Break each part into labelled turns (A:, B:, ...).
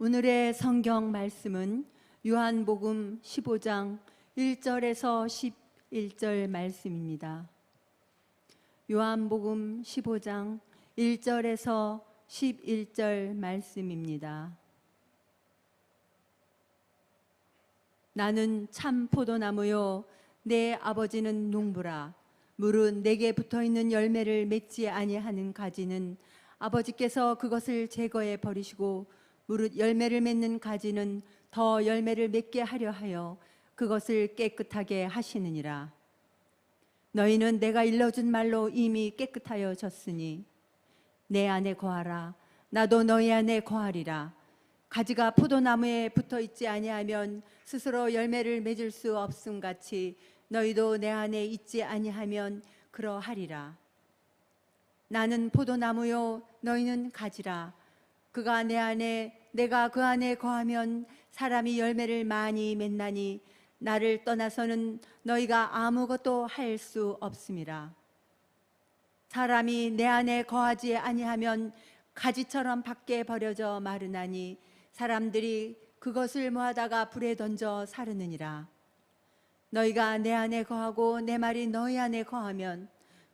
A: 오늘의 성경 말씀은 요한복음 15장 1절에서 11절 말씀입니다. 요한복음 15장 1절에서 11절 말씀입니다. 나는 참 포도나무요 내 아버지는 농부라. 무릇 내게 붙어있는 열매를 맺지 아니하는 가지는 아버지께서 그것을 제거해 버리시고 무릇 열매를 맺는 가지는 더 열매를 맺게 하려 하여 그것을 깨끗하게 하시느니라. 너희는 내가 일러준 말로 이미 깨끗하여졌으니 내 안에 거하라. 나도 너희 안에 거하리라. 가지가 포도나무에 붙어 있지 아니하면 스스로 열매를 맺을 수 없음 같이 너희도 내 안에 있지 아니하면 그러하리라. 나는 포도나무요 너희는 가지라. 그가 내 안에 내가 그 안에 거하면 사람이 열매를 많이 맺나니 나를 떠나서는 너희가 아무것도 할 수 없음이라. 사람이 내 안에 거하지 아니하면 가지처럼 밖에 버려져 마르나니 사람들이 그것을 모아다가 불에 던져 사르느니라. 너희가 내 안에 거하고 내 말이 너희 안에 거하면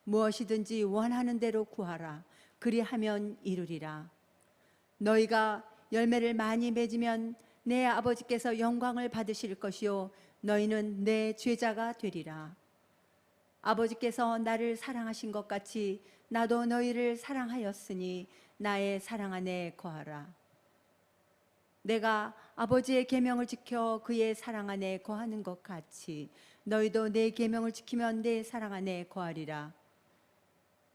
A: 무엇이든지 원하는 대로 구하라. 그리하면 이루리라. 너희가 열매를 많이 맺으면 내 아버지께서 영광을 받으실 것이요 너희는 내 제자가 되리라. 아버지께서 나를 사랑하신 것 같이 나도 너희를 사랑하였으니 나의 사랑 안에 거하라. 내가 아버지의 계명을 지켜 그의 사랑 안에 거하는 것 같이 너희도 내 계명을 지키면 내 사랑 안에 거하리라.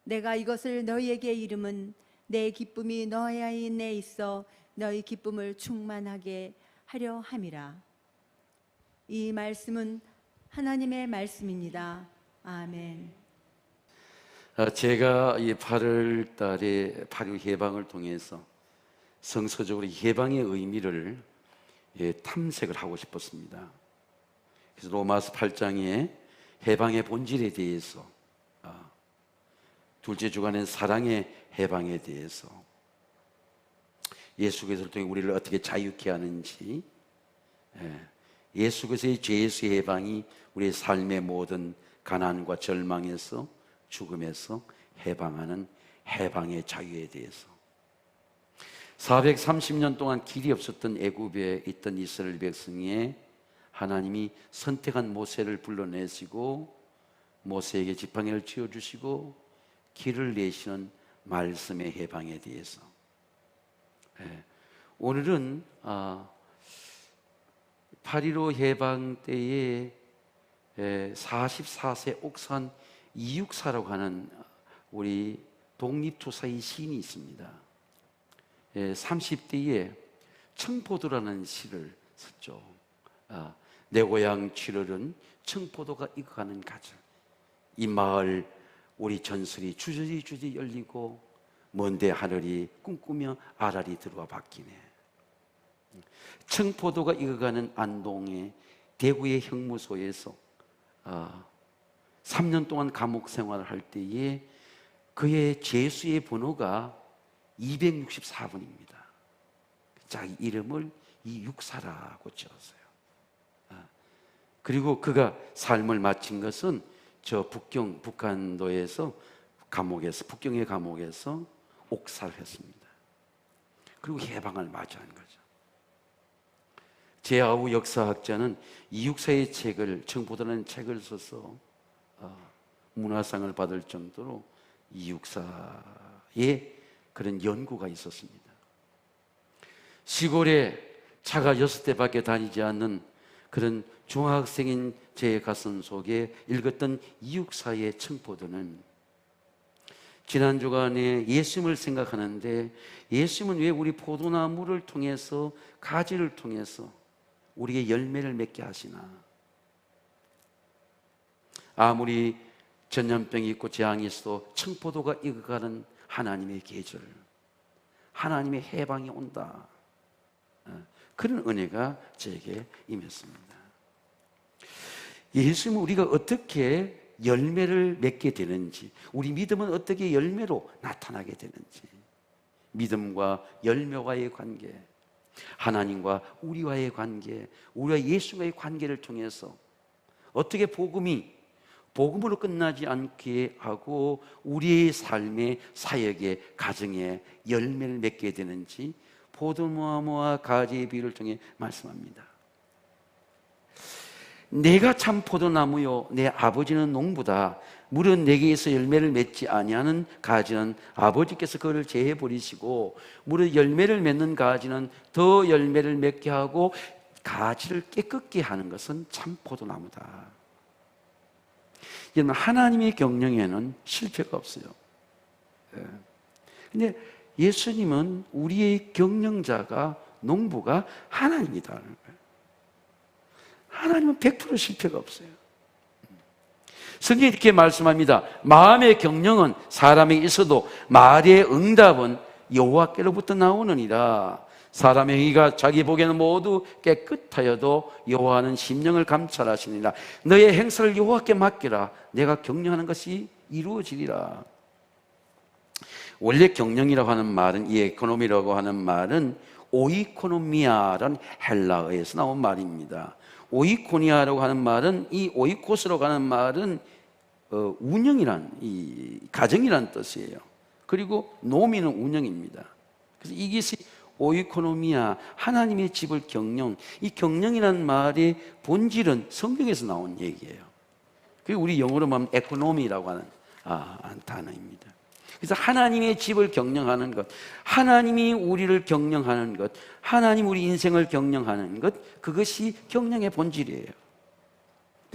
A: 내가 이것을 너희에게 이름은 내 기쁨이 너희 안에 있어 너희 기쁨을 충만하게 하려 함이라. 이 말씀은 하나님의 말씀입니다. 아멘.
B: 제가 이 8월 달에 8.6 해방을 통해서 성서적으로 해방의 의미를 탐색을 하고 싶었습니다. 그래서 로마서 8장에 해방의 본질에 대해서, 둘째 주간엔 사랑의 해방에 대해서, 예수 그리스도를 통해 우리를 어떻게 자유케 하는지, 예수 그리스도의 죄에서의 해방이 우리의 삶의 모든 가난과 절망에서, 죽음에서 해방하는 해방의 자유에 대해서, 430년 동안 길이 없었던 애굽에 있던 이스라엘 백성에 하나님이 선택한 모세를 불러내시고 모세에게 지팡이를 쥐어주시고 길을 내시는 말씀의 해방에 대해서, 오늘은 8.15 해방 때에 44세 옥산 이육사라고 하는 우리 독립투사의 시인이 있습니다. 30대에 청포도라는 시를 썼죠. 내 고향 취를은 청포도가 익어가는 가을, 이 마을 우리 전설이 주저리 열리고 먼데 하늘이 꿈꾸며 아랄이 들어와 바뀌네. 청포도가 익어가는 안동의 대구의 형무소에서 3년 동안 감옥 생활을 할 때에 그의 죄수의 번호가 264번입니다. 자기 이름을 이육사라고 지었어요. 그리고 그가 삶을 마친 것은 저 북한도에서 감옥에서, 북경의 감옥에서 옥살을 했습니다. 그리고 해방을 맞이한 거죠. 제아우 역사학자는 이육사의 책을, 청포도라는 책을 써서 문화상을 받을 정도로 이육사의 그런 연구가 있었습니다. 시골에 차가 6대밖에 다니지 않는 그런 중학생인 제 가슴 속에 읽었던 이육사의 청포도는, 지난 주간에 예수님을 생각하는데 예수님은 왜 우리 포도나무를 통해서, 가지를 통해서 우리의 열매를 맺게 하시나? 아무리 전염병이 있고 재앙이 있어도 청포도가 익어가는 하나님의 계절, 하나님의 해방이 온다, 그런 은혜가 저에게 임했습니다. 예수님은 우리가 어떻게 열매를 맺게 되는지, 우리 믿음은 어떻게 열매로 나타나게 되는지, 믿음과 열매와의 관계, 하나님과 우리와의 관계, 우리와 예수와의 관계를 통해서 어떻게 복음으로 끝나지 않게 하고 우리의 삶의 사역의 가정에 열매를 맺게 되는지 포도나무와 가지의 비유를 통해 말씀합니다. 내가 참 포도나무요 내 아버지는 농부다. 물은 내게서 열매를 맺지 아니하는 가지는 아버지께서 그를 제해 버리시고 물은 열매를 맺는 가지는 더 열매를 맺게 하고 가지를 깨끗게 하는 것은 참 포도나무다. 여러분, 하나님의 경영에는 실패가 없어요. 근데 예수님은 우리의 경영자가, 농부가 하나님이다. 하나님은 100% 실패가 없어요. 성경이 이렇게 말씀합니다. 마음의 경영은 사람에게 있어도 말의 응답은 여호와께로부터 나오느니라. 사람의 행위가 자기 보기에는 모두 깨끗하여도 여호와는 심령을 감찰하시니라. 너의 행사를 여호와께 맡기라. 내가 경영하는 것이 이루어지리라. 원래 경영이라고 하는 말은, 이 에코노미라고 하는 말은 오이코노미아라는 헬라어에서 나온 말입니다. 오이코니아라고 하는 말은, 이 오이코스라고 하는 말은 운영이란, 이 가정이란 뜻이에요. 그리고 노미는 운영입니다. 그래서 이것이 오이코노미아, 하나님의 집을 경영. 이 경영이라는 말의 본질은 성경에서 나온 얘기예요. 그리고 우리 영어로 말하면 에코노미라고 하는 단어입니다. 그래서 하나님의 집을 경영하는 것, 하나님이 우리를 경영하는 것, 하나님 우리 인생을 경영하는 것, 그것이 경영의 본질이에요.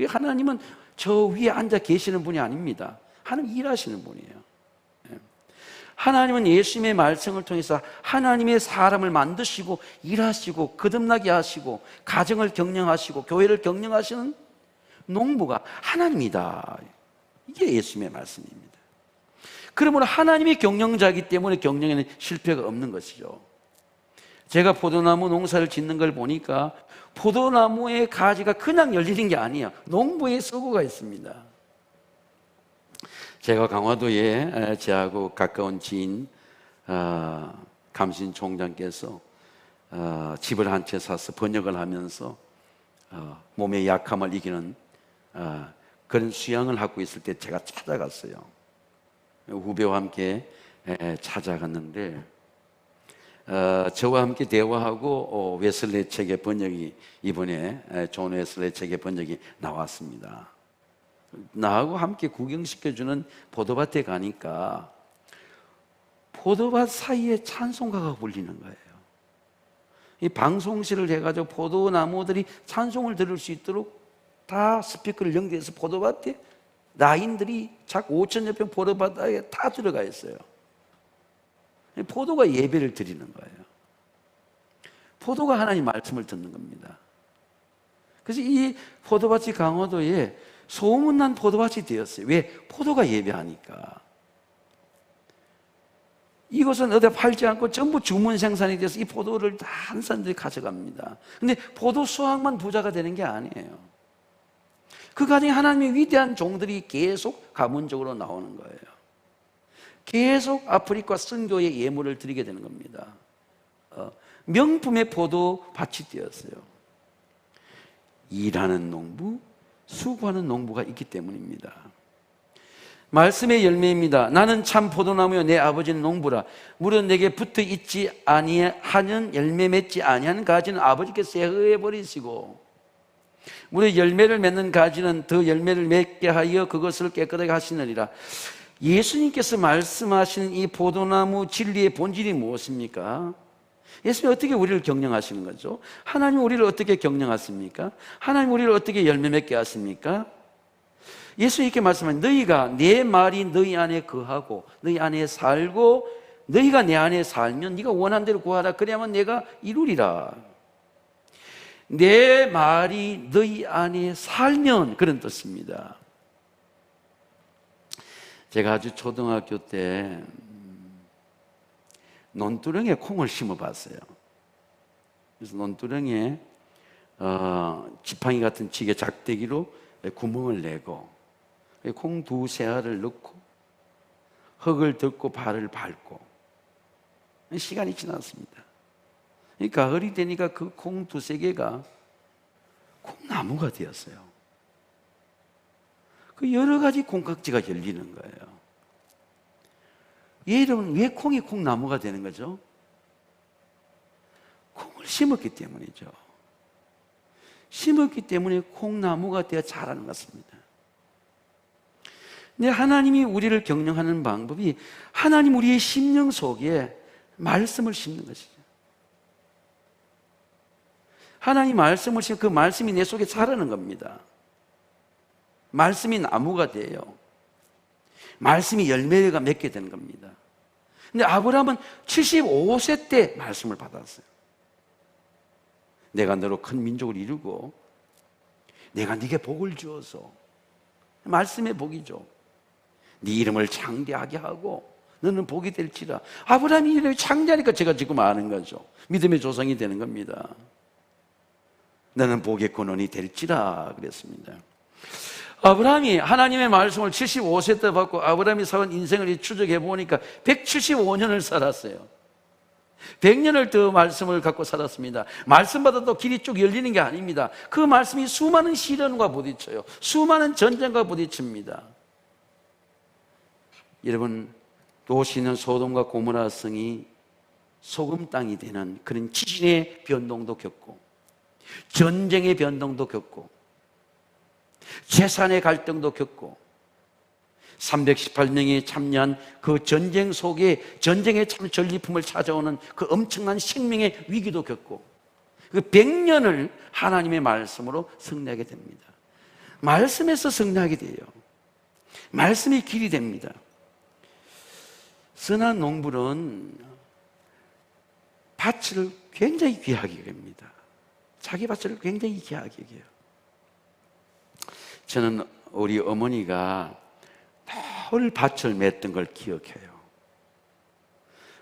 B: 하나님은 저 위에 앉아 계시는 분이 아닙니다. 하나님 일하시는 분이에요. 하나님은 예수님의 말씀을 통해서 하나님의 사람을 만드시고 일하시고 거듭나게 하시고 가정을 경영하시고 교회를 경영하시는 농부가 하나님이다. 이게 예수님의 말씀입니다. 그러므로 하나님이 경영자이기 때문에 경영에는 실패가 없는 것이죠. 제가 포도나무 농사를 짓는 걸 보니까 포도나무의 가지가 그냥 열리는 게 아니에요. 농부의 수고가 있습니다. 제가 강화도에 저하고 가까운 지인 감신 총장께서 집을 한 채 사서 번역을 하면서 몸의 약함을 이기는 그런 수양을 하고 있을 때 제가 찾아갔어요. 후배와 함께 찾아갔는데 저와 함께 대화하고 웨슬레 책의 번역이 이번에 존 웨슬레 책의 번역이 나왔습니다. 나하고 함께 구경시켜주는 포도밭에 가니까 포도밭 사이에 찬송가가 울리는 거예요. 이 방송실을 해가지고 포도나무들이 찬송을 들을 수 있도록 다 스피커를 연결해서 포도밭에 라인들이 작 5천여 평 포도밭에 다 들어가 있어요. 포도가 예배를 드리는 거예요. 포도가 하나님 말씀을 듣는 겁니다. 그래서 이 포도밭이 강화도에 소문난 포도밭이 되었어요. 왜? 포도가 예배하니까. 이것은 어디 팔지 않고 전부 주문 생산이 돼서 이 포도를 다 한 사람들이 가져갑니다. 근데 포도 수확만 부자가 되는 게 아니에요. 그 가정에 하나님의 위대한 종들이 계속 가문적으로 나오는 거예요. 계속 아프리카 선교의 예물을 드리게 되는 겁니다. 명품의 포도밭이 되었어요. 일하는 농부, 수고하는 농부가 있기 때문입니다. 말씀의 열매입니다. 나는 참 포도나무요 내 아버지는 농부라. 물은 내게 붙어 있지 아니하는 열매 맺지 아니하는 가지는 아버지께서 제거해 버리시고 물의 열매를 맺는 가지는 더 열매를 맺게 하여 그것을 깨끗하게 하시느니라. 예수님께서 말씀하시는 이 포도나무 진리의 본질이 무엇입니까? 예수님이 어떻게 우리를 경영하시는 거죠? 하나님 우리를 어떻게 경영하십니까? 하나님 우리를 어떻게 열매 맺게 하십니까? 예수님이 이렇게 말씀하십니다. 너희가 내 말이 너희 안에 거하고 너희 안에 살고 너희가 내 안에 살면 네가 원하는 대로 구하라. 그래야만 내가 이루리라. 내 말이 너희 안에 살면, 그런 뜻입니다. 제가 아주 초등학교 때 논두렁에 콩을 심어봤어요. 그래서 논두렁에 지팡이 같은 지게 작대기로 구멍을 내고 콩 2-3알을 넣고 흙을 덮고 발을 밟고 시간이 지났습니다. 가을이 되니까 그 콩 두세 개가 콩나무가 되었어요. 그 여러 가지 콩깍지가 열리는 거예요. 여러분, 왜 콩이 콩나무가 되는 거죠? 콩을 심었기 때문이죠. 심었기 때문에 콩나무가 되어 자라는 것입니다. 근데 하나님이 우리를 경영하는 방법이 하나님 우리의 심령 속에 말씀을 심는 것이죠. 하나님 말씀을 심으면 그 말씀이 내 속에 자라는 겁니다. 말씀이 나무가 돼요. 말씀이 열매가 맺게 되는 겁니다. 근데 아브라함은 75세 때 말씀을 받았어요. 내가 너로 큰 민족을 이루고 내가 네게 복을 주어서, 말씀의 복이죠. 네 이름을 창대하게 하고 너는 복이 될지라. 아브라함이 이름이 창대하니까 제가 지금 아는 거죠. 믿음의 조상이 되는 겁니다. 너는 복의 근원이 될지라 그랬습니다. 아브라함이 하나님의 말씀을 75세 때 받고 아브라함이 살은 인생을 추적해 보니까 175년을 살았어요. 100년을 더 말씀을 갖고 살았습니다. 말씀 받아도 길이 쭉 열리는 게 아닙니다. 그 말씀이 수많은 시련과 부딪혀요. 수많은 전쟁과 부딪힙니다. 여러분, 도시는 소돔과 고모라 성이 소금 땅이 되는 그런 지진의 변동도 겪고, 전쟁의 변동도 겪고, 재산의 갈등도 겪고, 318명이 참여한 그 전쟁 속에 전쟁의 참 전리품을 찾아오는 그 엄청난 생명의 위기도 겪고, 그 100년을 하나님의 말씀으로 승리하게 됩니다. 말씀에서 승리하게 돼요. 말씀이 길이 됩니다. 선한 농부는 밭을 굉장히 귀하게 여깁니다. 자기 밭을 굉장히 귀하게 여겨요. 저는 우리 어머니가 늘 밭을 맸던 걸 기억해요.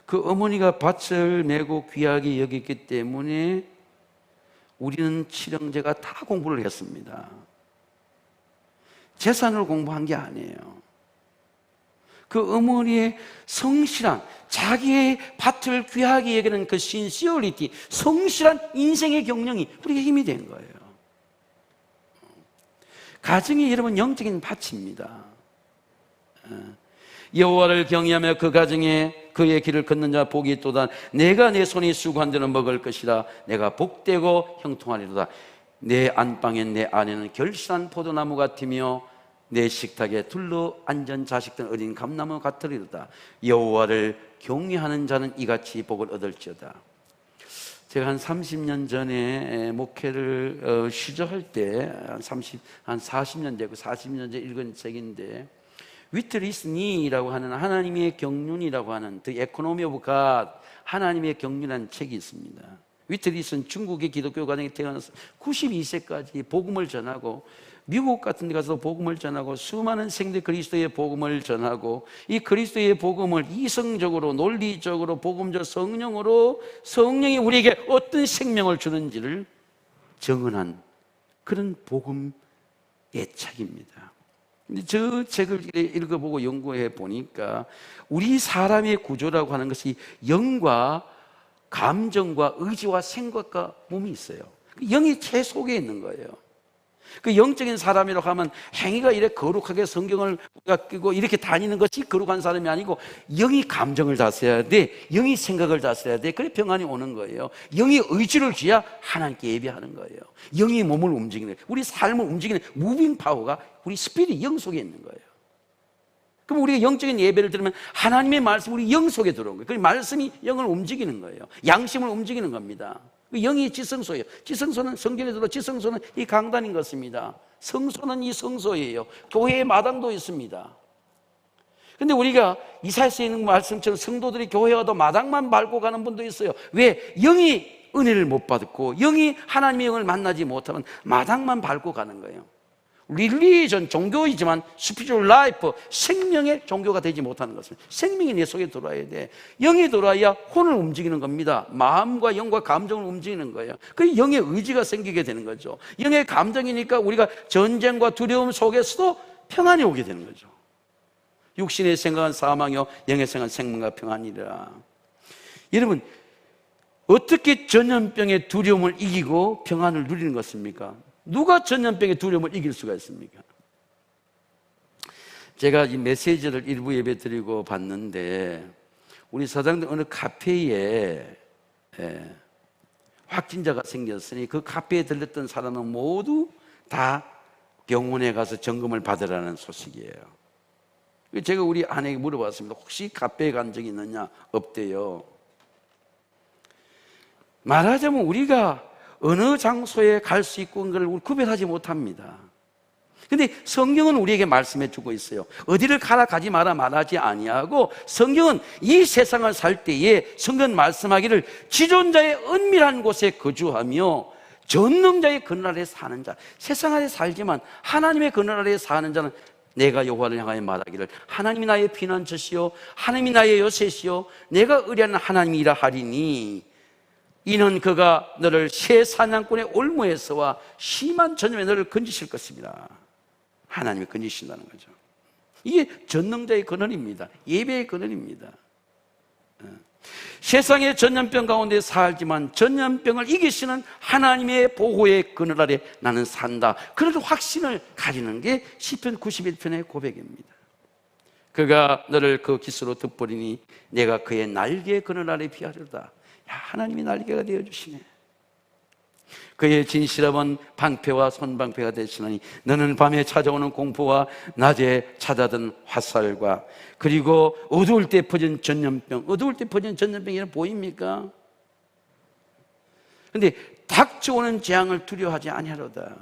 B: 그 어머니가 밭을 메고 귀하게 여겼기 때문에 우리는 칠형제가 다 공부를 했습니다. 재산을 공부한 게 아니에요. 그 어머니의 성실한, 자기의 밭을 귀하게 여기는 그 신시얼리티, 성실한 인생의 경영이 우리에게 힘이 된 거예요. 가정이 여러분 영적인 밭입니다. 여호와를 경외하며 그 가정에 그의 길을 걷는 자 복이 있도다. 내가 내 손이 수고한 데는 먹을 것이라. 내가 복되고 형통하리로다. 내 안방에 내 안에는 결실한 포도나무 같으며 내 식탁에 둘러 앉은 자식들 어린 감나무 같으리로다. 여호와를 경외하는 자는 이같이 복을 얻을지어다. 제가 한 30년 전에 목회를 시작할 때 한 40년 되고 40년 전에 읽은 책인데, 위트리스니라고 하는 하나님의 경륜이라고 하는 The Economy of God, 하나님의 경륜이라는 책이 있습니다. 위트리스는 중국의 기독교 가정에 태어나서 92세까지 복음을 전하고, 미국 같은 데 가서 복음을 전하고, 수많은 생들 그리스도의 복음을 전하고, 이 그리스도의 복음을 이성적으로, 논리적으로, 복음적 성령으로, 성령이 우리에게 어떤 생명을 주는지를 정언한 그런 복음의 책입니다. 근데 저 책을 읽어보고 연구해 보니까 우리 사람의 구조라고 하는 것이 영과 감정과 의지와 생각과 몸이 있어요. 영이 제 속에 있는 거예요. 그 영적인 사람이라고 하면 행위가 이렇게 거룩하게 성경을 끼고 이렇게 다니는 것이 거룩한 사람이 아니고, 영이 감정을 다스려야 돼, 영이 생각을 다스려야 돼. 그래 평안이 오는 거예요. 영이 의지를 줘야 하나님께 예배하는 거예요. 영이 몸을 움직이는, 우리 삶을 움직이는 무빙 파워가 우리 스피릿, 영 속에 있는 거예요. 그럼 우리가 영적인 예배를 들으면 하나님의 말씀이 우리 영 속에 들어온 거예요. 그 말씀이 영을 움직이는 거예요. 양심을 움직이는 겁니다. 영이 지성소예요. 지성소는, 성경에 들어 지성소는 이 강단인 것입니다. 성소는 이 성소예요. 교회의 마당도 있습니다. 근데 우리가 이사야서에 있는 말씀처럼 성도들이 교회 와도 마당만 밟고 가는 분도 있어요. 왜? 영이 은혜를 못 받았고 영이 하나님의 영을 만나지 못하면 마당만 밟고 가는 거예요. 릴리전, 종교이지만 스피리추얼 라이프, 생명의 종교가 되지 못하는 것입니다. 생명이 내 속에 들어와야 돼. 영이 들어와야 혼을 움직이는 겁니다. 마음과 영과 감정을 움직이는 거예요. 그 영의 의지가 생기게 되는 거죠. 영의 감정이니까 우리가 전쟁과 두려움 속에서도 평안이 오게 되는 거죠. 육신의 생각은 사망이요 영의 생각은 생명과 평안이라. 여러분, 어떻게 전염병의 두려움을 이기고 평안을 누리는 것입니까? 누가 전염병의 두려움을 이길 수가 있습니까? 제가 이 메시지를 일부 예배 드리고 봤는데 우리 사장들 어느 카페에 확진자가 생겼으니 그 카페에 들렸던 사람은 모두 다 병원에 가서 점검을 받으라는 소식이에요. 제가 우리 아내에게 물어봤습니다. 혹시 카페에 간 적이 있느냐? 없대요. 말하자면 우리가 어느 장소에 갈 수 있고 그걸 구별하지 못합니다. 근데 성경은 우리에게 말씀해 주고 있어요. 어디를 가라 가지 마라 말하지 아니하고 성경은 이 세상을 살 때에 성경 말씀하기를 지존자의 은밀한 곳에 거주하며 전능자의 그늘 아래 사는 자, 세상 아래 살지만 하나님의 그늘 아래 사는 자는 내가 여호와를 향하여 말하기를 하나님이 나의 피난처시요 하나님이 나의 요새시요 내가 의뢰하는 하나님이라 하리니 이는 그가 너를 새 사냥꾼의 올무에서와 심한 전염에 너를 건지실 것입니다. 하나님이 건지신다는 거죠. 이게 전능자의 근원입니다. 예배의 근원입니다. 세상의 전염병 가운데 살지만 전염병을 이기시는 하나님의 보호의 그늘 아래 나는 산다. 그런 확신을 가지는 게 시편 91편의 고백입니다. 그가 너를 그 기수로 덮으리니 내가 그의 날개의 그늘 아래 피하리로다. 야, 하나님이 날개가 되어주시네. 그의 진실함은 방패와 손방패가 되시나니 너는 밤에 찾아오는 공포와 낮에 찾아든 화살과 그리고 어두울 때 퍼진 전염병. 어두울 때 퍼진 전염병이 보입니까? 근데 닥쳐오는 재앙을 두려워하지 아니하로다.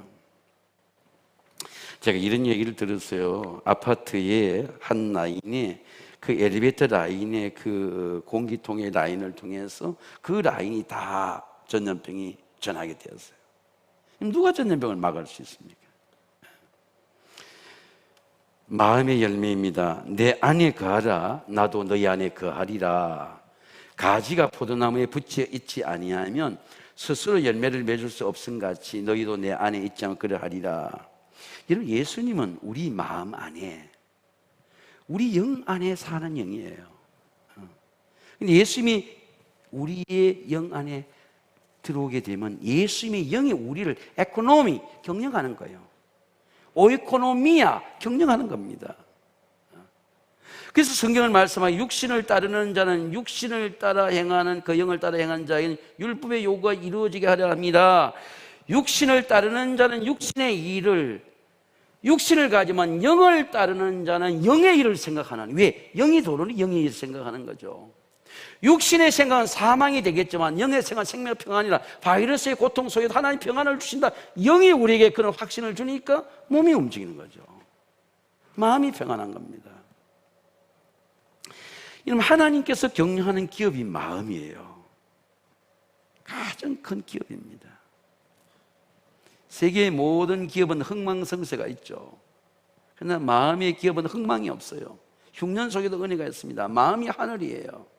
B: 제가 이런 얘기를 들었어요. 아파트의 한 라인에 그 엘리베이터 라인의 그 공기통의 라인을 통해서 그 라인이 다 전염병이 전하게 되었어요. 누가 전염병을 막을 수 있습니까? 마음의 열매입니다. 내 안에 거하라 나도 너희 안에 거하리라. 가지가 포도나무에 붙여 있지 아니하면 스스로 열매를 맺을 수 없음같이 너희도 내 안에 있지 않고 그러하리라. 여러분, 예수님은 우리 마음 안에, 우리 영 안에 사는 영이에요. 근데 예수님이 우리의 영 안에 들어오게 되면 예수님의 영이 우리를 에코노미, 경영하는 거예요. 오이코노미아, 경영하는 겁니다. 그래서 성경을 말씀하기 육신을 따르는 자는 육신을 따라 행하는 그 영을 따라 행하는 자에게는 율법의 요구가 이루어지게 하려 합니다. 육신을 따르는 자는 육신의 일을, 육신을 가지만 영을 따르는 자는 영의 일을 생각하는. 왜? 영이 도르니 영의 일을 생각하는 거죠. 육신의 생각은 사망이 되겠지만 영의 생각은 생명 평안이라. 바이러스의 고통 속에도 하나님 평안을 주신다. 영이 우리에게 그런 확신을 주니까 몸이 움직이는 거죠. 마음이 평안한 겁니다. 이러면 하나님께서 경영하는 기업이 마음이에요. 가장 큰 기업입니다. 세계의 모든 기업은 흥망성쇠가 있죠. 그러나 마음의 기업은 흥망이 없어요. 흉년 속에도 은혜가 있습니다. 마음이 하늘이에요.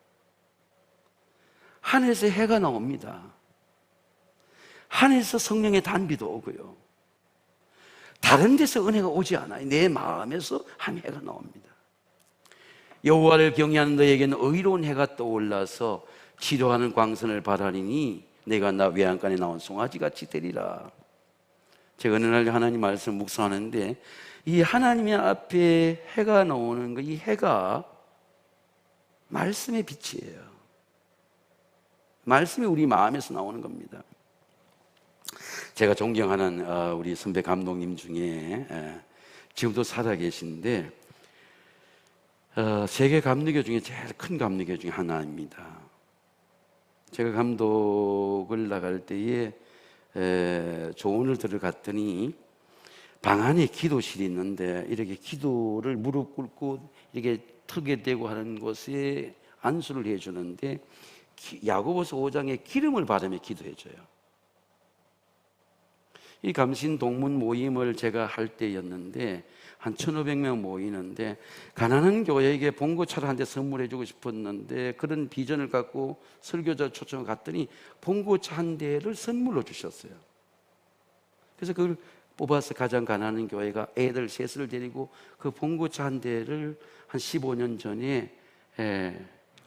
B: 하늘에서 해가 나옵니다. 하늘에서 성령의 단비도 오고요. 다른 데서 은혜가 오지 않아요. 내 마음에서 한 해가 나옵니다. 여호와를 경외하는 너에게는 의로운 해가 떠올라서 치료하는 광선을 바라리니 내가 나 외양간에 나온 송아지같이 되리라. 제가 어느 날 하나님 말씀 묵상하는데 이 하나님의 앞에 해가 나오는 거, 이 해가 말씀의 빛이에요. 말씀이 우리 마음에서 나오는 겁니다. 제가 존경하는 우리 선배 감독님 중에 지금도 살아계신데 세계 감리교 중에 제일 큰 감리교 중에 하나입니다. 제가 감독을 나갈 때에 조언을 들어갔더니 방 안에 기도실이 있는데 이렇게 기도를 무릎 꿇고 이렇게 턱에 대고 하는 곳에 안수를 해주는데 야고보서 5장에 기름을 바르며 기도해줘요. 이 감신 동문 모임을 제가 할 때였는데 한 1,500명 모이는데 가난한 교회에게 봉고차를 한 대 선물해 주고 싶었는데 그런 비전을 갖고 설교자 초청을 갔더니 봉고차 한 대를 선물로 주셨어요. 그래서 그걸 뽑아서 가장 가난한 교회가 애들 셋을 데리고 그 봉고차 한 대를 한 15년 전에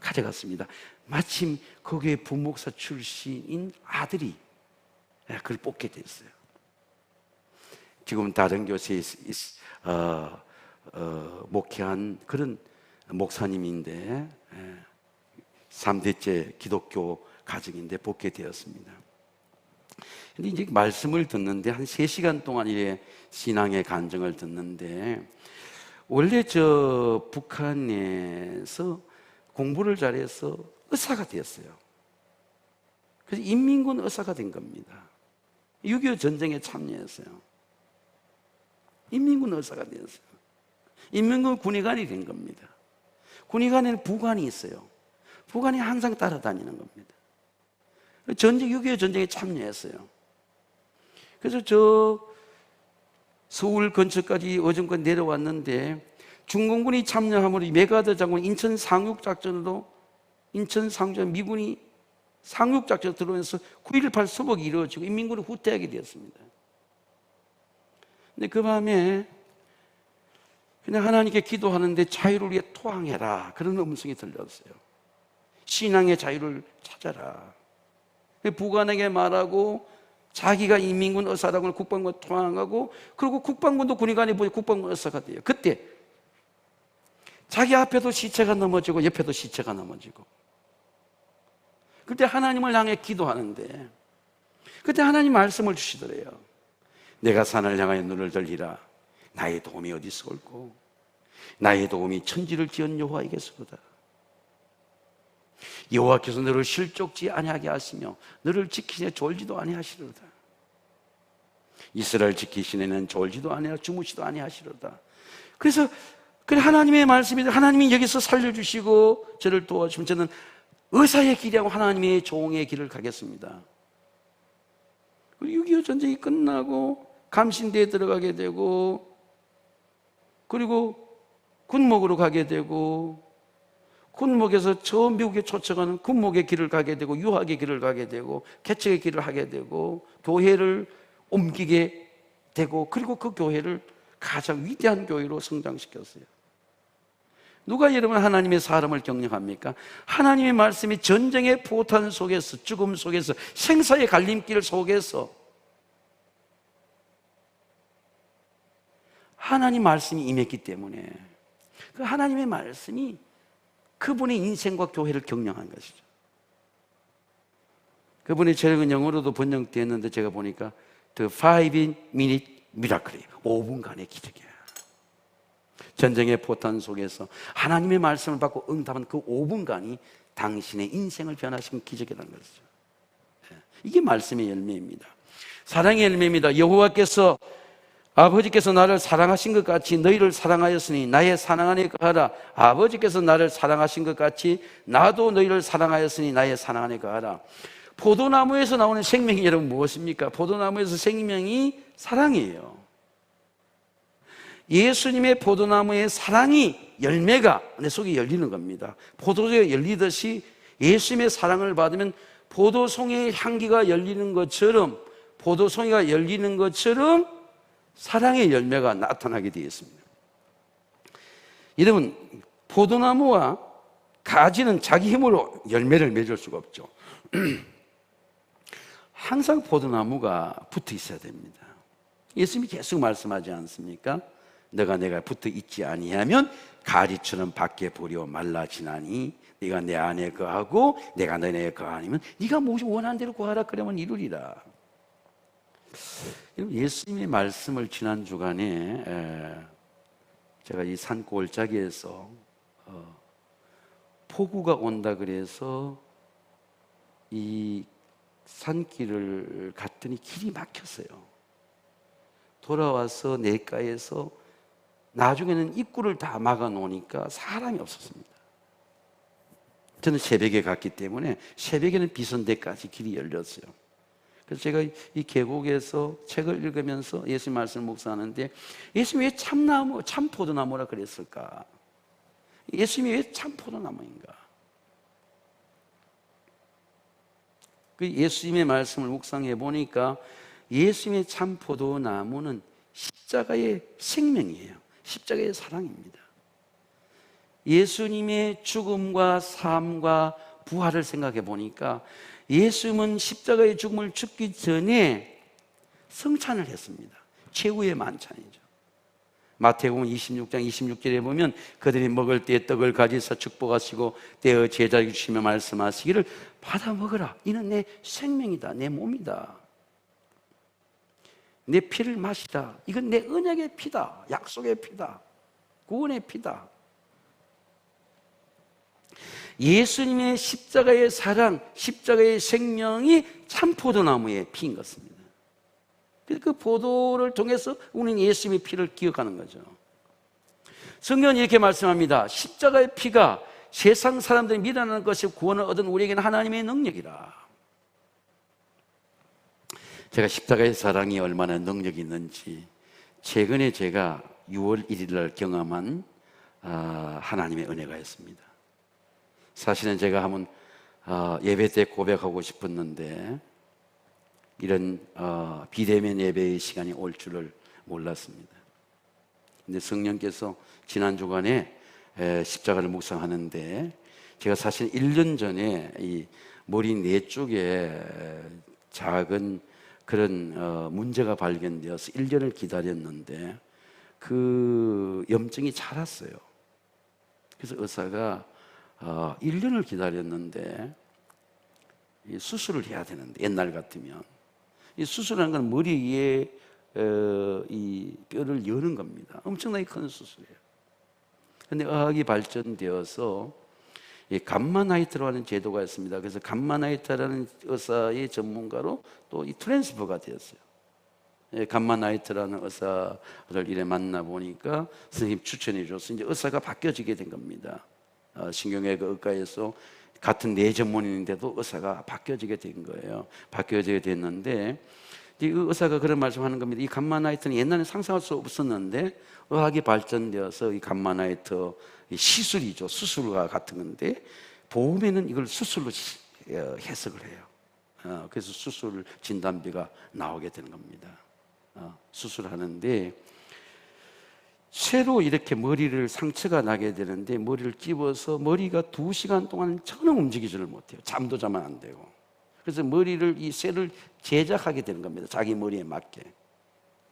B: 가져갔습니다. 마침 거기에 부목사 출신인 아들이 그걸 뽑게 됐어요. 지금 다른 교회에 목회한 그런 목사님인데 3대째 기독교 가정인데 뽑게 되었습니다. 근데 이제 말씀을 듣는데 한 3시간 동안 이래 신앙의 간증을 듣는데, 원래 저 북한에서 공부를 잘해서 의사가 되었어요. 그래서 인민군 의사가 된 겁니다. 6.25 전쟁에 참여했어요. 인민군 의사가 되었어요. 인민군 군의관이 된 겁니다. 군의관에는 부관이 있어요. 부관이 항상 따라다니는 겁니다. 전쟁, 6.25 전쟁에 참여했어요. 그래서 저 서울 근처까지 어정권 내려왔는데, 중공군이 참여함으로 메가더 장군 인천 상륙작전으로, 미군이 상륙작전 들어오면서 9.18 수복이 이루어지고 인민군을 후퇴하게 되었습니다. 근데 그 밤에 그냥 하나님께 기도하는데 자유를 위해 토항해라, 그런 음성이 들렸어요. 신앙의 자유를 찾아라. 부관에게 말하고, 자기가 인민군 의사라고 국방군 토항하고, 그리고 국방군도 군의관이 보니 국방군 의사가 돼요. 그때 자기 앞에도 시체가 넘어지고 옆에도 시체가 넘어지고, 그때 하나님을 향해 기도하는데, 그때 하나님 말씀을 주시더래요. 내가 산을 향하여 눈을 들리라. 나의 도움이 어디서 올고 나의 도움이 천지를 지은 여호와에게서로다. 여호와께서 너를 실족지 아니하게 하시며 너를 지키시되 졸지도 아니하시리로다. 이스라엘 지키시는 졸지도 아니하고 주무시도 아니하시리로다. 그래서 하나님의 말씀이, 하나님이 여기서 살려주시고 저를 도와주시면 저는 의사의 길이하고 하나님의 종의 길을 가겠습니다. 6.25 전쟁이 끝나고 감신대에 들어가게 되고, 그리고 군목으로 가게 되고, 군목에서 저 미국에 초청하는 군목의 길을 가게 되고, 유학의 길을 가게 되고, 개척의 길을 하게 되고, 교회를 옮기게 되고, 그리고 그 교회를 가장 위대한 교회로 성장시켰어요. 누가 여러분 하나님의 사람을 경영합니까? 하나님의 말씀이 전쟁의 포탄 속에서, 죽음 속에서, 생사의 갈림길 속에서 하나님 말씀이 임했기 때문에, 그 하나님의 말씀이 그분의 인생과 교회를 경영한 것이죠. 그분의 책은 영어로도 번역되었는데 제가 보니까 The 5-minute miracle, 5분간의 기적이야. 전쟁의 포탄 속에서 하나님의 말씀을 받고 응답한 그 5분간이 당신의 인생을 변화시킨 기적이라는 것이죠. 이게 말씀의 열매입니다. 사랑의 열매입니다. 여호와께서, 아버지께서 나를 사랑하신 것 같이 너희를 사랑하였으니 나의 사랑 안에 거하라. 아버지께서 나를 사랑하신 것 같이 나도 너희를 사랑하였으니 나의 사랑 안에 거하라. 포도나무에서 나오는 생명이 여러분 무엇입니까? 포도나무에서 생명이 사랑이에요. 예수님의 포도나무의 사랑이, 열매가 내 속에 열리는 겁니다. 포도주가 열리듯이 예수님의 사랑을 받으면 포도송이의 향기가 열리는 것처럼, 포도송이가 열리는 것처럼 사랑의 열매가 나타나게 되어 있습니다. 여러분, 포도나무와 가지는 자기 힘으로 열매를 맺을 수가 없죠. 항상 포도나무가 붙어 있어야 됩니다. 예수님이 계속 말씀하지 않습니까? 너가 내가 붙어 있지 아니하면 가지처럼 밖에 버려 말라지나니 네가 내 안에 거하고 내가 너 안에 거하면 네가 무엇이 원하는 대로 구하라 그러면 이루리라. 예수님의 말씀을 지난 주간에 제가 이 산 골짜기에서 폭우가 온다 그래서 이 산길을 갔더니 길이 막혔어요. 돌아와서 내과에서 나중에는 입구를 다 막아 놓으니까 사람이 없었습니다. 저는 새벽에 갔기 때문에 새벽에는 비선대까지 길이 열렸어요. 그래서 제가 이 계곡에서 책을 읽으면서 예수님 말씀을 묵상하는데, 예수님이 왜 참나무, 참포도나무라 그랬을까? 예수님이 왜 참포도나무인가? 그 예수님의 말씀을 묵상해 보니까 예수님의 참포도나무는 십자가의 생명이에요. 십자가의 사랑입니다. 예수님의 죽음과 삶과 부활을 생각해 보니까 예수님은 십자가의 죽음을 죽기 전에 성찬을 했습니다. 최후의 만찬이죠. 마태복음 26장 26절에 보면 그들이 먹을 때 떡을 가지사 축복하시고 떼어 제자에게 주시며 말씀하시기를 받아 먹으라. 이는 내 생명이다. 내 몸이다. 내 피를 마시라. 이건 내 언약의 피다. 약속의 피다. 구원의 피다. 예수님의 십자가의 사랑, 십자가의 생명이 참 포도나무의 피인 것입니다. 그 포도를 통해서 우리는 예수님의 피를 기억하는 거죠. 성경은 이렇게 말씀합니다. 십자가의 피가 세상 사람들이 미련한 것이 구원을 얻은 우리에게는 하나님의 능력이라. 제가 십자가의 사랑이 얼마나 능력이 있는지 최근에 제가 6월 1일 날 경험한 하나님의 은혜가 있습니다. 사실은 제가 한번 예배 때 고백하고 싶었는데 이런 비대면 예배의 시간이 올 줄을 몰랐습니다. 근데 성령께서 지난 주간에 십자가를 묵상하는데 제가 사실 1년 전에 이 머리 네 쪽에 작은 그런 문제가 발견되어서 1년을 기다렸는데 그 염증이 자랐어요. 그래서 의사가 1년을 기다렸는데 수술을 해야 되는데 옛날 같으면 이 수술하는 건 머리 위에 이 뼈를 여는 겁니다. 엄청나게 큰 수술이에요. 그런데 의학이 발전되어서 이 감마나이트라고 하는 제도가 있습니다. 그래서 감마나이트라는 의사의 전문가로 또 이 트랜스퍼가 되었어요. 감마나이트라는 의사를 이래 만나 보니까 선생님 추천해 줘서 이제 의사가 바뀌어지게 된 겁니다. 신경외과 의과에서 같은 뇌 전문인인데도 의사가 바뀌어지게 된 거예요. 바뀌어지게 됐는데 이 의사가 그런 말씀하는 겁니다. 이 감마나이트는 옛날에 상상할 수 없었는데 의학이 발전되어서 이 감마나이트 시술이죠. 수술과 같은 건데 보험에는 이걸 수술로 해석을 해요. 그래서 수술 진단비가 나오게 되는 겁니다. 수술하는데 새로 이렇게 머리를 상처가 나게 되는데 머리를 찝어서 머리가 2시간 동안 전혀 움직이지를 못해요. 잠도 자면 안 되고. 그래서 머리를 이 쇠를 제작하게 되는 겁니다. 자기 머리에 맞게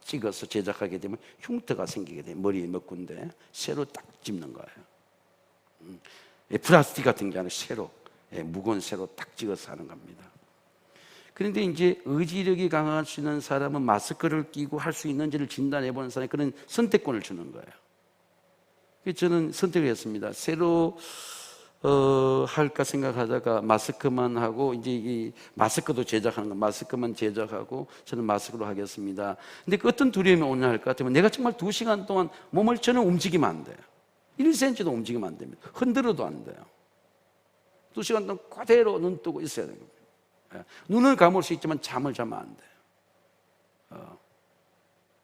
B: 찍어서 제작하게 되면 흉터가 생기게 돼요. 머리에 몇 군데 쇠로 딱 찝는 거예요. 플라스틱 같은 게 아니라 쇠로, 무거운 쇠로 딱 찍어서 하는 겁니다. 그런데 이제 의지력이 강할 수 있는 사람은 마스크를 끼고 할 수 있는지를 진단해 보는 사람이 그런 선택권을 주는 거예요. 그래서 저는 선택을 했습니다. 새로 할까 생각하다가 마스크만 하고 이제 이 마스크도 제작하는 거 마스크만 제작하고 저는 마스크로 하겠습니다. 근데 그 어떤 두려움이 오냐 할 것 같으면 내가 정말 2시간 동안 몸을 전혀 움직이면 안 돼요. 1cm도 움직이면 안 됩니다. 흔들어도 안 돼요. 2시간 동안 그대로 눈 뜨고 있어야 됩니다. 눈을 감을 수 있지만 잠을 자면 안 돼요.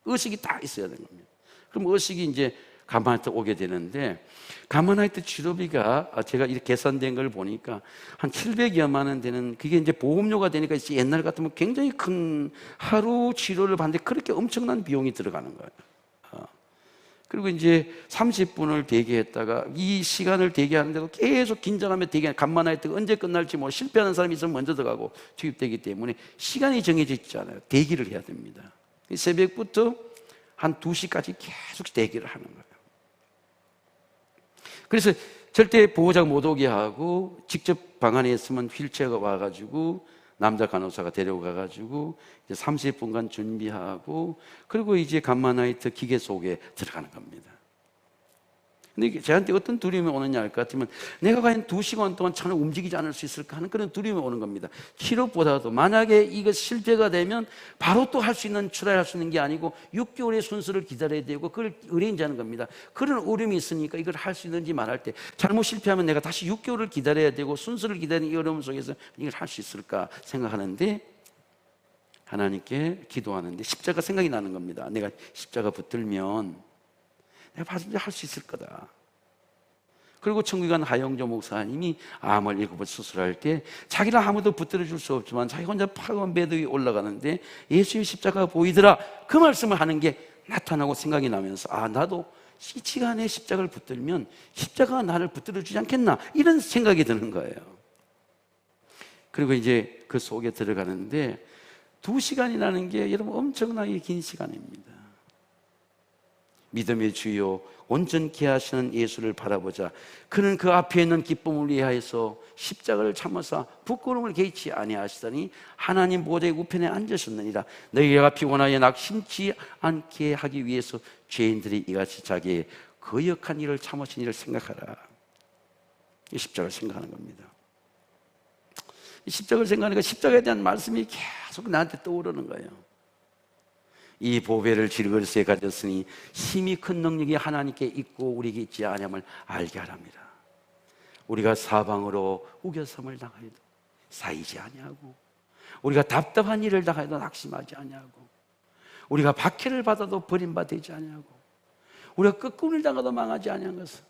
B: 의식이 다 있어야 되는 겁니다. 그럼 의식이 이제 감마나이트 오게 되는데 감마나이트 치료비가 제가 이렇게 계산된 걸 보니까 한 700여만 원 되는 그게 이제 보험료가 되니까 이제 옛날 같으면 굉장히 큰 하루 치료를 받는데 그렇게 엄청난 비용이 들어가는 거예요. 그리고 이제 30분을 대기했다가 이 시간을 대기하는데도 계속 긴장하며 대기하는 감마나이트가 언제 끝날지 뭐 실패하는 사람이 있으면 먼저 들어가고 투입되기 때문에 시간이 정해져 있지 않아요. 대기를 해야 됩니다. 새벽부터 한 2시까지 계속 대기를 하는 거예요. 그래서 절대 보호자가 못 오게 하고 직접 방 안에 있으면 휠체어가 와가지고 남자 간호사가 데려가가지고 이제 30분간 준비하고 그리고 이제 감마나이트 기계 속에 들어가는 겁니다. 근데 저한테 어떤 두려움이 오느냐 할 것 같으면 내가 과연 2시간 동안 차를 움직이지 않을 수 있을까 하는 그런 두려움이 오는 겁니다. 치료보다도 만약에 이거 실패가 되면 바로 또 할 수 있는 출혈할 수 있는 게 아니고 6개월의 순서를 기다려야 되고 그걸 의뢰인지하는 겁니다. 그런 어려움이 있으니까 이걸 할 수 있는지 말할 때 잘못 실패하면 내가 다시 6개월을 기다려야 되고 순서를 기다리는 이 어려움 속에서 이걸 할 수 있을까 생각하는데 하나님께 기도하는데 십자가 생각이 나는 겁니다. 내가 십자가 붙들면 내가 할 수 있을 거다. 그리고 천국에 간 하영조 목사님이 암을 7번 수술할 때 자기를 아무도 붙들어 줄 수 없지만 자기 혼자 파고한 베드 위에 올라가는데 예수의 십자가가 보이더라. 그 말씀을 하는 게 나타나고 생각이 나면서 나도 이 시간에 십자가를 붙들면 십자가가 나를 붙들어 주지 않겠나, 이런 생각이 드는 거예요. 그리고 이제 그 속에 들어가는데 2시간이라는 게 여러분 엄청나게 긴 시간입니다. 믿음의 주요 온전케 하시는 예수를 바라보자. 그는 그 앞에 있는 기쁨을 위하여서 십자가를 참으사 부끄러움을 개의치 아니하시더니 하나님 보좌 우편에 앉으셨느니라. 너희가 피곤하여 낙심치 않게 하기 위해서 죄인들이 이같이 자기의 거역한 일을 참으신 일을 생각하라. 이 십자가를 생각하는 겁니다. 이 십자가를 생각하니까 십자가에 대한 말씀이 계속 나한테 떠오르는 거예요. 이 보배를 질그릇에 가졌으니 힘이 큰 능력이 하나님께 있고 우리에게 있지 아니함을 알게 하랍니다. 우리가 사방으로 우겨섬을 당하여도 쌓이지 아니하고, 우리가 답답한 일을 당하여도 낙심하지 아니하고, 우리가 박해를 받아도 버림받지 아니하고, 우리가 끄꾸를 당하도 망하지 아니한 것은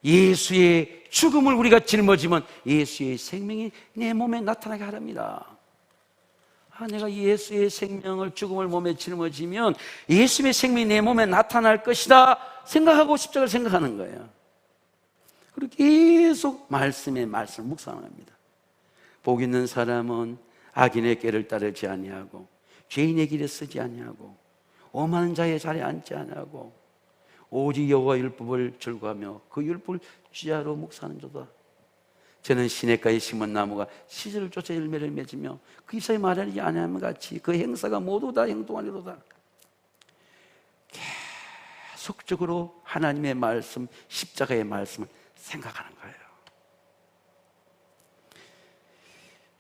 B: 예수의 죽음을 우리가 짊어지면 예수의 생명이 내 몸에 나타나게 하랍니다. 내가 예수의 생명을, 죽음을 몸에 짊어지면 예수의 생명이 내 몸에 나타날 것이다 생각하고 십자가를 생각하는 거예요. 그리고 계속 말씀을 묵상하는 겁니다. 복 있는 사람은 악인의 꾀를 따르지 아니하고 죄인의 길에 서지 아니하고 오만한 자의 자리에 앉지 아니하고 오직 여호와 율법을 즐거워하며 그 율법을 주야로 묵상하는 자다. 저는 시냇가에 심은 나무가 시절을 쫓아 열매를 맺으며 그 잎사귀 마르지 아니함과 같이 그 행사가 모두 다 행동하리로다. 계속적으로 하나님의 말씀, 십자가의 말씀을 생각하는 거예요.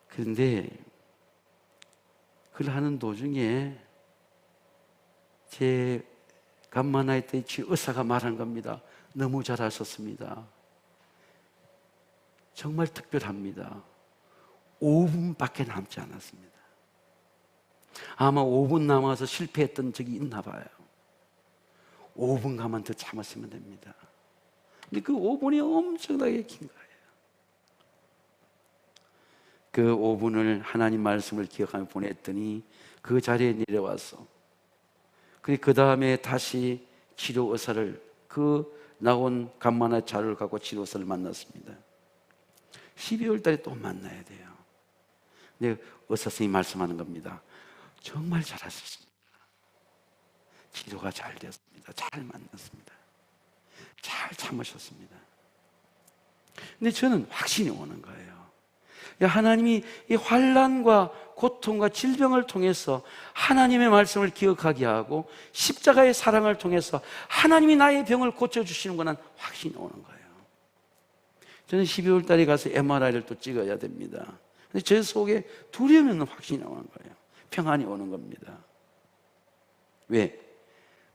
B: 그런데 그걸 하는 도중에 제 간만화에 때 의사가 말한 겁니다. 너무 잘하셨습니다. 정말 특별합니다. 5분밖에 남지 않았습니다. 아마 5분 남아서 실패했던 적이 있나 봐요. 5분간만 더 참았으면 됩니다. 근데 그 5분이 엄청나게 긴 거예요. 그 5분을 하나님 말씀을 기억하며 보냈더니 그 자리에 내려와서, 그 다음에 다시 치료 의사를, 그 나온 간만화 자료를 갖고 치료 의사를 만났습니다. 12월 달에 또 만나야 돼요. 근데 의사 선생님이 말씀하는 겁니다. 정말 잘하셨습니다. 치료가 잘 되었습니다. 잘 만났습니다. 잘 참으셨습니다. 근데 저는 확신이 오는 거예요. 하나님이 이 환난과 고통과 질병을 통해서 하나님의 말씀을 기억하게 하고 십자가의 사랑을 통해서 하나님이 나의 병을 고쳐주시는 거는 확신이 오는 거예요. 저는 12월 달에 가서 MRI를 또 찍어야 됩니다. 근데 제 속에 두려움이 없는 확신이 오는 거예요. 평안이 오는 겁니다. 왜?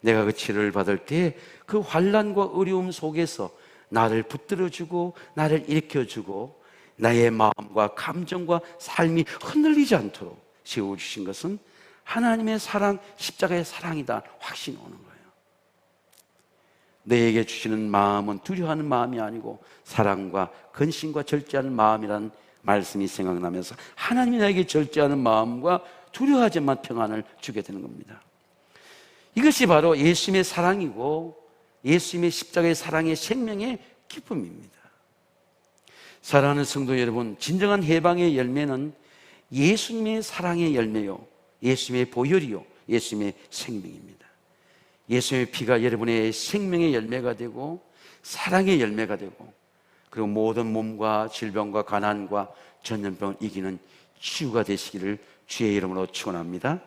B: 내가 그 치료를 받을 때 그 환난과 어려움 속에서 나를 붙들어주고 나를 일으켜주고 나의 마음과 감정과 삶이 흔들리지 않도록 세워주신 것은 하나님의 사랑, 십자가의 사랑이다 확신이 오는 거예요. 너에게 주시는 마음은 두려워하는 마음이 아니고 사랑과 근심과 절제하는 마음이라는 말씀이 생각나면서 하나님이 나에게 절제하는 마음과 두려워하지만 평안을 주게 되는 겁니다. 이것이 바로 예수님의 사랑이고 예수님의 십자가의 사랑의 생명의 기쁨입니다. 사랑하는 성도 여러분, 진정한 해방의 열매는 예수님의 사랑의 열매요, 예수님의 보혈이요, 예수님의 생명입니다. 예수님의 피가 여러분의 생명의 열매가 되고 사랑의 열매가 되고, 그리고 모든 몸과 질병과 가난과 전염병을 이기는 치유가 되시기를 주의 이름으로 축원합니다.